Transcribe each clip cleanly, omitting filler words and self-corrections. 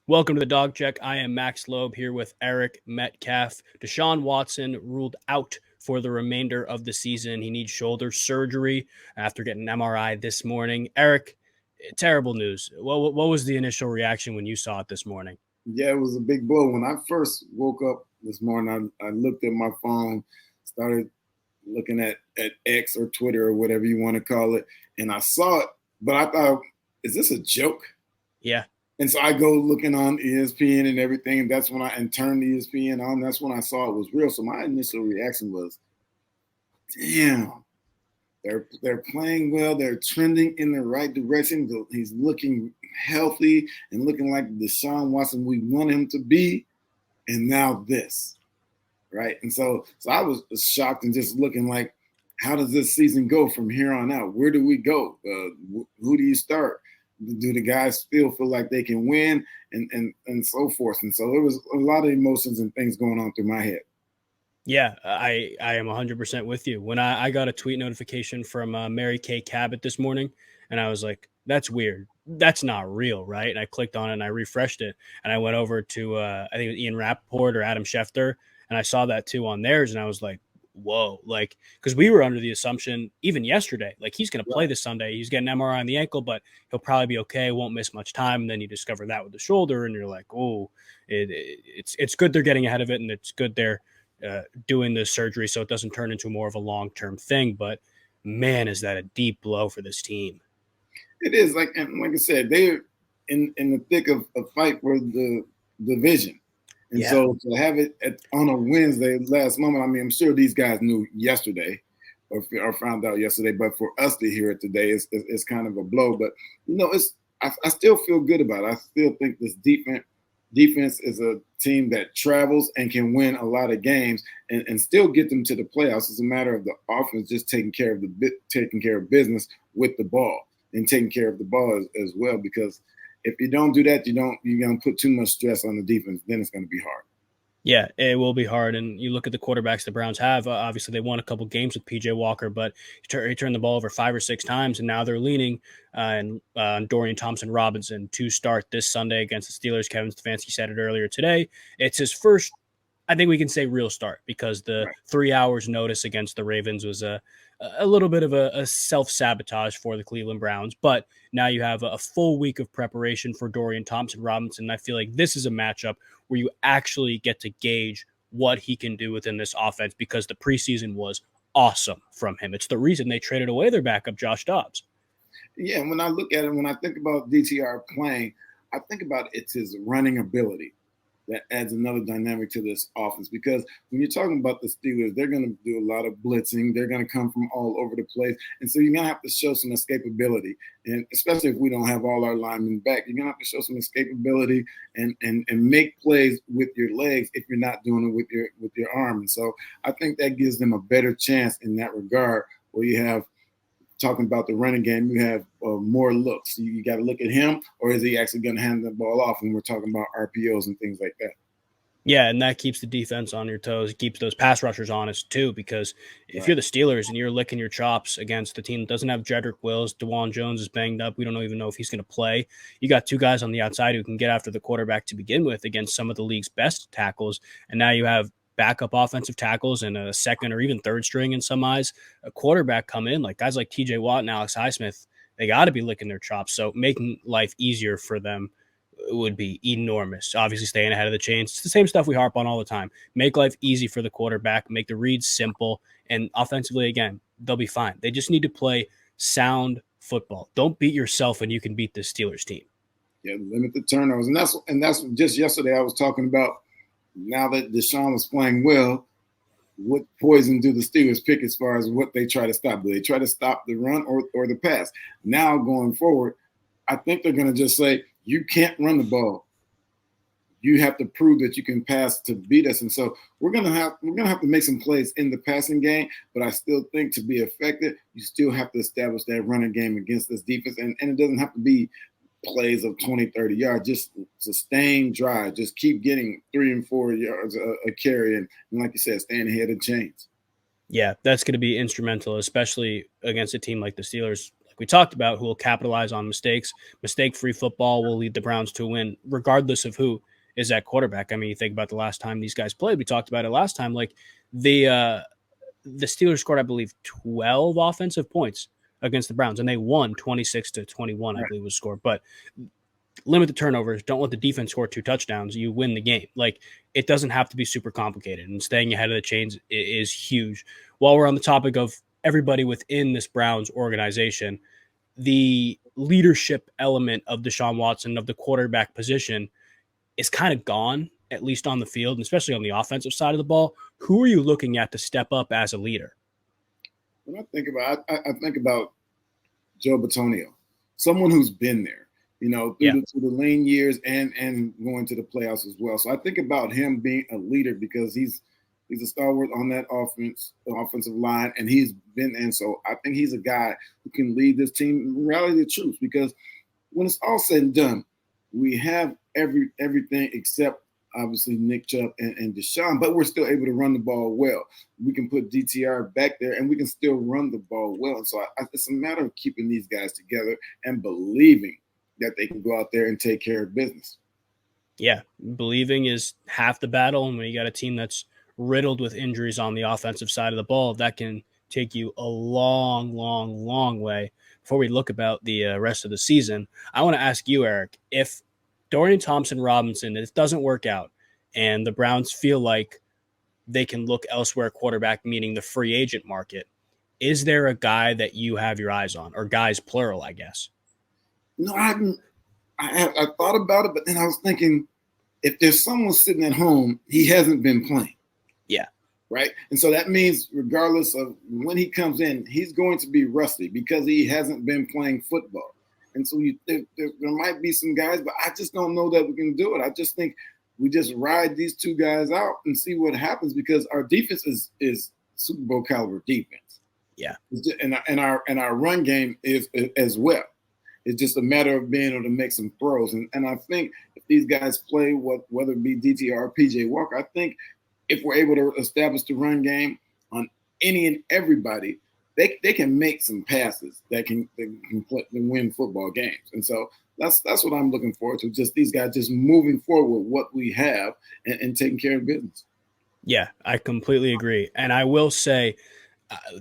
Welcome to the Dawg Check. I am Max Loeb here with Eric Metcalf. Deshaun Watson ruled out for the remainder of the season. He needs shoulder surgery after getting an MRI this morning. Eric, terrible news. What was the initial reaction when you saw it this morning? Yeah, it was a big blow. When I first woke up this morning, I looked at my phone, started looking at X or Twitter or whatever you want to call it, and I saw it, but I thought, is this a joke? Yeah. And so I go looking on ESPN and everything, and that's when I turned ESPN on. That's when I saw it was real. So my initial reaction was, damn, they're playing well. They're trending in the right direction. He's looking healthy and looking like the Deshaun Watson we want him to be. And now this, right? And so I was shocked and just looking like, how does this season go from here on out? Where do we go? Who do you start? Do the guys still feel like they can win and so forth? And so there was a lot of emotions and things going on through my head. Yeah, I am 100% with you. When I got a tweet notification from Mary Kay Cabot this morning, and I was like, that's weird. That's not real, right? And I clicked on it and I refreshed it. And I went over to, I think it was Ian Rappaport or Adam Schefter, and I saw that too on theirs. And I was like, whoa, like, because we were under the assumption even yesterday, like he's going to play this Sunday. He's getting an MRI on the ankle, but he'll probably be okay. Won't miss much time. And then you discover that with the shoulder, and you're like, oh, it's good they're getting ahead of it, and it's good they're doing the surgery so it doesn't turn into more of a long-term thing. But man, is that a deep blow for this team. It is, like I said, they're in the thick of a fight for the division. And so to have it on a Wednesday, last moment, I mean, I'm sure these guys knew yesterday or found out yesterday, but for us to hear it today is kind of a blow. But, I still feel good about it. I still think this defense is a team that travels and can win a lot of games and still get them to the playoffs. It's a matter of the offense just taking care of business with the ball and taking care of the ball as well, because if you don't do that, you're going to put too much stress on the defense. Then it's going to be hard. Yeah, it will be hard. And you look at the quarterbacks the Browns have. Obviously, they won a couple games with PJ Walker, but he turned the ball over 5 or 6 times, and now they're leaning on Dorian Thompson-Robinson to start this Sunday against the Steelers. Kevin Stefanski said it earlier today. It's his first, I think we can say, real start, because the 3 hours notice against the Ravens was a little bit of a self-sabotage for the Cleveland Browns. But now you have a full week of preparation for Dorian Thompson-Robinson. I feel like this is a matchup where you actually get to gauge what he can do within this offense, because the preseason was awesome from him. It's the reason they traded away their backup, Josh Dobbs. Yeah, when I look at it, when I think about DTR playing, I think about it's his running ability that adds another dynamic to this offense, because when you're talking about the Steelers, they're going to do a lot of blitzing. They're going to come from all over the place. And so you're going to have to show some escapability. And especially if we don't have all our linemen back, you're going to have to show some escapability and make plays with your legs if you're not doing it with your arm. And so I think that gives them a better chance in that regard, where you have, talking about the running game, you have more looks. You got to look at him, or is he actually going to hand the ball off when we're talking about RPOs and things like that? Yeah, and that keeps the defense on your toes. It keeps those pass rushers honest too, because if you're the Steelers and you're licking your chops against the team that doesn't have Jedrick Wills, DeJuan Jones is banged up. We don't even know if he's going to play. You got 2 guys on the outside who can get after the quarterback to begin with against some of the league's best tackles, and now you have backup offensive tackles and a second or even third string in some eyes, a quarterback come in, like guys like TJ Watt and Alex Highsmith. They got to be licking their chops. So making life easier for them would be enormous. Obviously, staying ahead of the chains. It's the same stuff we harp on all the time. Make life easy for the quarterback, make the reads simple, and offensively, again, they'll be fine. They just need to play sound football. Don't beat yourself, and you can beat the Steelers team. Yeah, limit the turnovers. And that's just yesterday I was talking about. Now that Deshaun was playing well, what poison do the Steelers pick as far as what they try to stop? Do they try to stop the run or the pass? Now going forward, I think they're going to just say, you can't run the ball. You have to prove that you can pass to beat us. And so we're gonna have to make some plays in the passing game, but I still think to be effective, you still have to establish that running game against this defense. And it doesn't have to be plays of 20, 30 yards, just sustain drive, just keep getting 3 and 4 yards a carry. And like you said, staying ahead of chains. Yeah, that's going to be instrumental, especially against a team like the Steelers. Like we talked about, who will capitalize on mistakes. Mistake-free football will lead the Browns to a win, regardless of who is at quarterback. I mean, you think about the last time these guys played. We talked about it last time. Like the Steelers scored, I believe, 12 offensive points against the Browns, and they won 26-21, I believe was scored. But limit the turnovers. Don't let the defense score 2 touchdowns. You win the game. Like, it doesn't have to be super complicated, and staying ahead of the chains is huge. While we're on the topic of everybody within this Browns organization, the leadership element of Deshaun Watson, of the quarterback position, is kind of gone, at least on the field, and especially on the offensive side of the ball. Who are you looking at to step up as a leader? When I think about it, I think about Joe Bitonio, someone who's been there, through the lean years and going to the playoffs as well. So I think about him being a leader because he's a stalwart on that offensive line, and he's been. And so I think he's a guy who can lead this team and rally the troops, because when it's all said and done, we have everything except obviously Nick Chubb and Deshaun, but we're still able to run the ball well. We can put DTR back there, and we can still run the ball well. And so it's a matter of keeping these guys together and believing that they can go out there and take care of business. Yeah, believing is half the battle, and when you got a team that's riddled with injuries on the offensive side of the ball, that can take you a long, long, long way. Before we look about the rest of the season, I want to ask you, Eric, if Dorian Thompson-Robinson, it doesn't work out, and the Browns feel like they can look elsewhere quarterback, meaning the free agent market, is there a guy that you have your eyes on, or guys plural, I guess? No, I haven't. I thought about it, but then I was thinking, if there's someone sitting at home, he hasn't been playing. Yeah. Right? And so that means regardless of when he comes in, he's going to be rusty because he hasn't been playing football. And so there might be some guys, but I just don't know that we can do it. I just think we just ride these 2 guys out and see what happens, because our defense is Super Bowl caliber defense. Yeah. And our run game is as well. It's just a matter of being able to make some throws. And I think if these guys play, whether it be DTR or PJ Walker, I think if we're able to establish the run game on any and everybody, they can make some passes that can win football games. And so that's what I'm looking forward to, just these guys just moving forward with what we have and taking care of business. Yeah, I completely agree. And I will say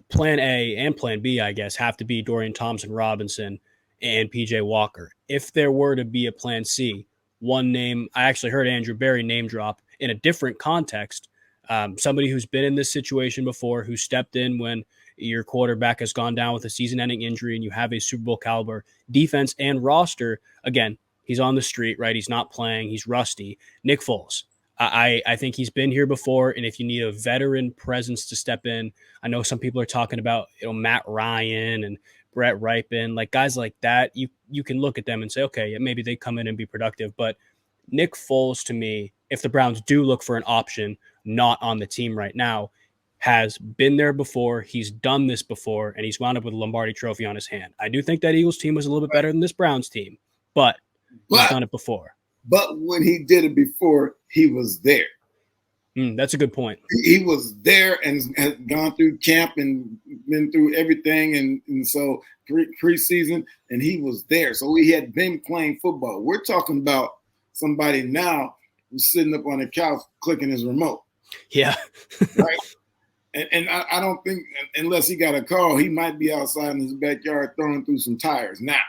plan A and plan B, I guess, have to be Dorian Thompson-Robinson and PJ Walker. If there were to be a plan C, one name, I actually heard Andrew Berry name drop in a different context, somebody who's been in this situation before, who stepped in when your quarterback has gone down with a season-ending injury and you have a Super Bowl caliber defense and roster. Again, he's on the street, right? He's not playing. He's rusty. Nick Foles. I think he's been here before, and if you need a veteran presence to step in, I know some people are talking about Matt Ryan and Brett Ripon, like guys like that. You can look at them and say, okay, maybe they come in and be productive. But Nick Foles, to me, if the Browns do look for an option not on the team right now, has been there before. He's done this before, and he's wound up with a Lombardi trophy on his hand. I do think that Eagles team was a little bit better than this Browns team, but he's done it before. But when he did it before, he was there. That's a good point. He was there and had gone through camp and been through everything. And so preseason, and he was there. So he had been playing football. We're talking about somebody now who's sitting up on the couch clicking his remote. Yeah. Right. And I don't think, unless he got a call, he might be outside in his backyard throwing through some tires now.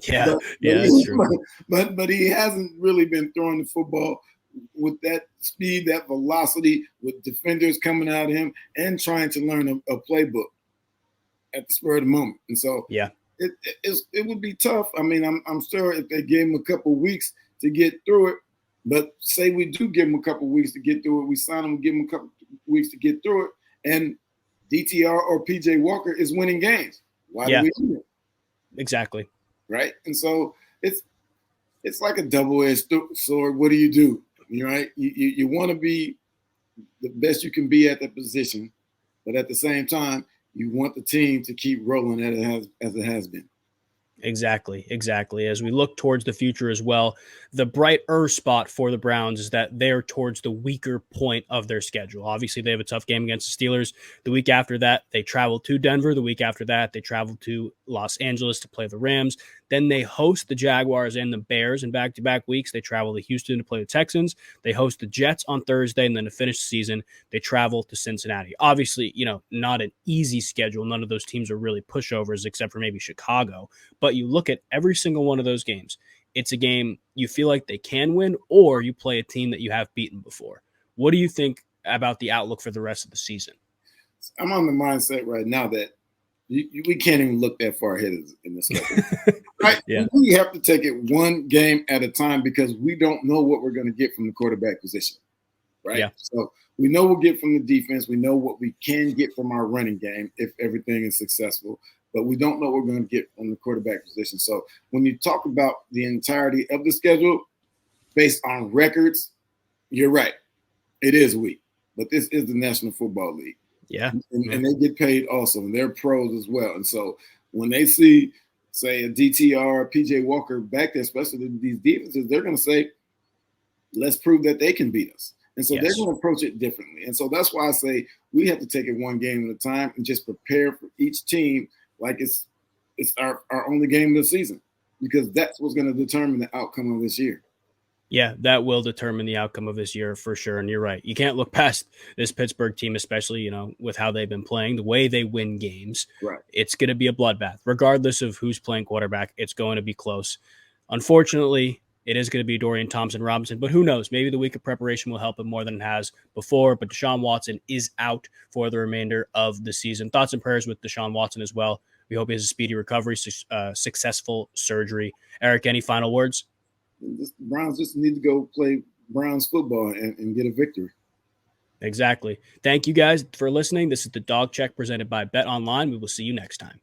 Yeah, that's true. But he hasn't really been throwing the football with that speed, that velocity, with defenders coming at him and trying to learn a playbook at the spur of the moment. And so yeah, it would be tough. I mean, I'm sure if they gave him a couple of weeks to get through it, but say we do give him a couple of weeks to get through it, we sign him and give him a couple of weeks to get through it, and DTR or PJ Walker is winning games. Why do we do it? Exactly. Right. And so it's like a double-edged sword. What do you do? Right? You want to be the best you can be at that position, but at the same time, you want the team to keep rolling as it has been. Exactly. As we look towards the future as well, the brighter spot for the Browns is that they're towards the weaker point of their schedule. Obviously, they have a tough game against the Steelers. The week after that, they travel to Denver. The week after that, they travel to Los Angeles to play the Rams. Then they host the Jaguars and the Bears in back-to-back weeks. They travel to Houston to play the Texans. They host the Jets on Thursday, and then to finish the season, they travel to Cincinnati. Obviously, not an easy schedule. None of those teams are really pushovers except for maybe Chicago. But you look at every single one of those games, it's a game you feel like they can win, or you play a team that you have beaten before. What do you think about the outlook for the rest of the season? I'm on the mindset right now that we can't even look that far ahead in this schedule. Right? Yeah. We have to take it one game at a time because we don't know what we're going to get from the quarterback position. Right? Yeah. So we know we'll get from the defense. We know what we can get from our running game if everything is successful. But we don't know what we're going to get from the quarterback position. So when you talk about the entirety of the schedule based on records, you're right. It is weak. But this is the National Football League. Yeah. And they get paid also. And they're pros as well. And so when they see, say, a DTR, PJ Walker back there, especially these defenses, they're going to say, let's prove that they can beat us. And so they're going to approach it differently. And so that's why I say we have to take it one game at a time and just prepare for each team like it's our only game of the season, because that's what's going to determine the outcome of this year. Yeah, that will determine the outcome of this year for sure. And you're right. You can't look past this Pittsburgh team, especially, with how they've been playing, the way they win games. Right. It's going to be a bloodbath. Regardless of who's playing quarterback, it's going to be close. Unfortunately, it is going to be Dorian Thompson-Robinson, but who knows? Maybe the week of preparation will help him more than it has before. But Deshaun Watson is out for the remainder of the season. Thoughts and prayers with Deshaun Watson as well. We hope he has a speedy recovery, successful surgery. Eric, any final words? The Browns just need to go play Browns football and get a victory. Exactly. Thank you guys for listening. This is the Dawg Check presented by Bet Online. We will see you next time.